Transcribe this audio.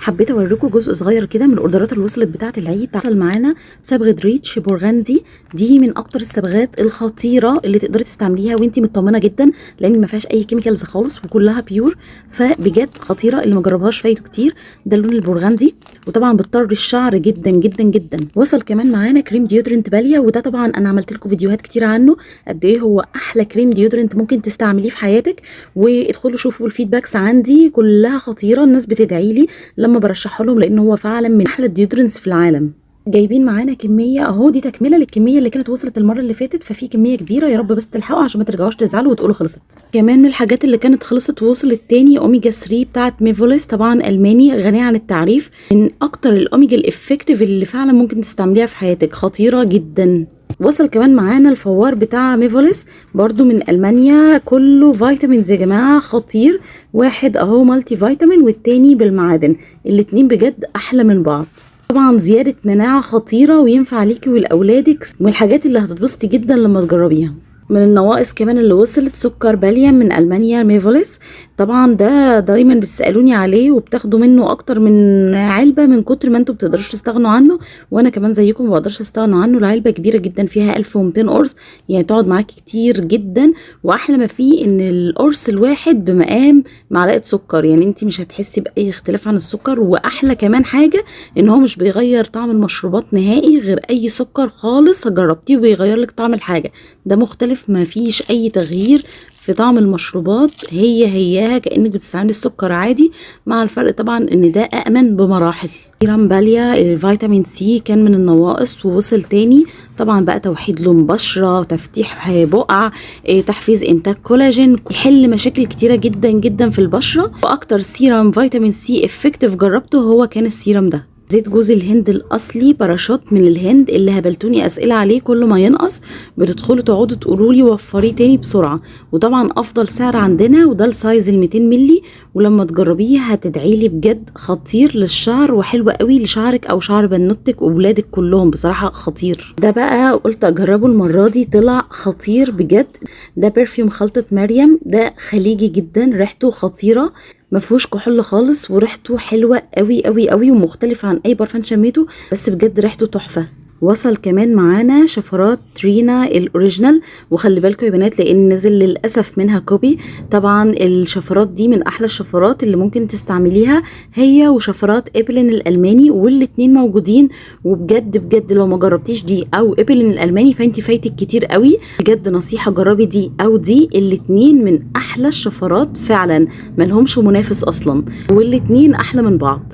حبيت اوريكم جزء صغير كده من الاوردرات اللي وصلت بتاعه العيد. حصل معانا صبغه ريتش بورغندي، دي من اكتر الصبغات الخطيره اللي تقدري تستعمليها وانتي مطمنه جدا، لان ما فيهاش اي كيميكالز خالص وكلها بيور، فبجد خطيره. اللي ما جربهاش فايته كتير. ده اللون البورغندي، وطبعا بتطر الشعر جدا جدا جدا. وصل كمان معانا كريم ديودرنت باليا، وده طبعا انا عملت لكم فيديوهات كتير عنه، قد ايه هو احلى كريم ديودرنت ممكن تستعمليه في حياتك. وادخلوا شوفوا الفيدباكس عندي كلها خطيره، الناس بتدعي لي لما برشحه لهم، لان هو فعلا من احلى الديودرنتس في العالم. جايبين معانا كميه اهو، دي تكمله للكميه اللي كانت وصلت المره اللي فاتت، ففي كميه كبيره، يا رب بس تلحقوا عشان ما ترجعوش تزعلوا وتقولوا خلصت. كمان من الحاجات اللي كانت خلصت ووصلت تاني اوميجا 3 بتاعت ميفوليس، طبعا الماني غني عن التعريف، من اكتر الاوميجا الافكتيف اللي فعلا ممكن تستعمليها في حياتك، خطيره جدا. وصل كمان معانا الفوار بتاع ميفوليس برضو من المانيا، كله فيتامينز يا جماعه، خطير. واحد اهو مالتي فيتامين والتاني بالمعادن، الاتنين بجد احلى من بعض. طبعا زياده مناعه خطيره وينفع ليكي ولاولادك، من الحاجات اللي هتتبسطي جدا لما تجربيها. من النواقص كمان اللي وصلت سكر باليا من المانيا ميفوليس، طبعا ده دايما بتسالوني عليه وبتاخدوا منه اكتر من علبه من كتر ما انتوا بتقدروش تستغنوا عنه، وانا كمان زيكم ما بقدرش استغنوا عنه. العلبه كبيره جدا فيها 1200 قرص، يعني تقعد معاكي كتير جدا. واحلى ما فيه ان القرص الواحد بمقام معلقه سكر، يعني انت مش هتحسي باي اختلاف عن السكر. واحلى كمان حاجه ان هو مش بيغير طعم المشروبات نهائي، غير اي سكر خالص جربتيه وبيغير لك طعم الحاجه، ده مختلف، ما فيش اي تغيير في طعم المشروبات، هياها كأنك بتستعملي السكر عادي، مع الفرق طبعا ان ده أأمن بمراحل. سيرم باليا الفيتامين سي كان من النواقص ووصل تاني، طبعا بقى توحيد لون بشرة، تفتيح بقع، تحفيز انتاج كولاجين، يحل مشاكل كتيرة جدا جدا في البشرة. واكتر سيرم فيتامين سي افكتيف جربته هو كان السيرم ده. زيت جوز الهند الاصلي باراشوت من الهند، اللي هبلتوني اسئله عليه، كل ما ينقص بتدخلوا تقعدوا تقولوا لي وفريه تاني بسرعه. وطبعا افضل سعر عندنا، وده السايز ال 200 مللي، ولما تجربيه هتدعي لي بجد، خطير للشعر وحلو قوي لشعرك او شعر بنوتك واولادك كلهم، بصراحه خطير. ده بقى قلت اجربه المره دي، طلع خطير بجد. ده برفيوم خلطه مريم، ده خليجي جدا، ريحته خطيره، ما فيهوش كحول خالص، وريحته حلوه قوي قوي قوي ومختلف عن اي برفان شميته، بس بجد ريحته تحفه. وصل كمان معانا شفرات ترينا الاوريجينال، وخلي بالكم يا بنات لان نزل للاسف منها كوبي. طبعا الشفرات دي من احلى الشفرات اللي ممكن تستعمليها، هي وشفرات ايبلين الالماني، والاتنين موجودين. وبجد بجد لو ما جربتيش دي او ايبلين الالماني فانتي فايتك كتير قوي، بجد نصيحه جربي دي او دي، الاتنين من احلى الشفرات فعلا، ملهمش منافس اصلا، والاتنين احلى من بعض.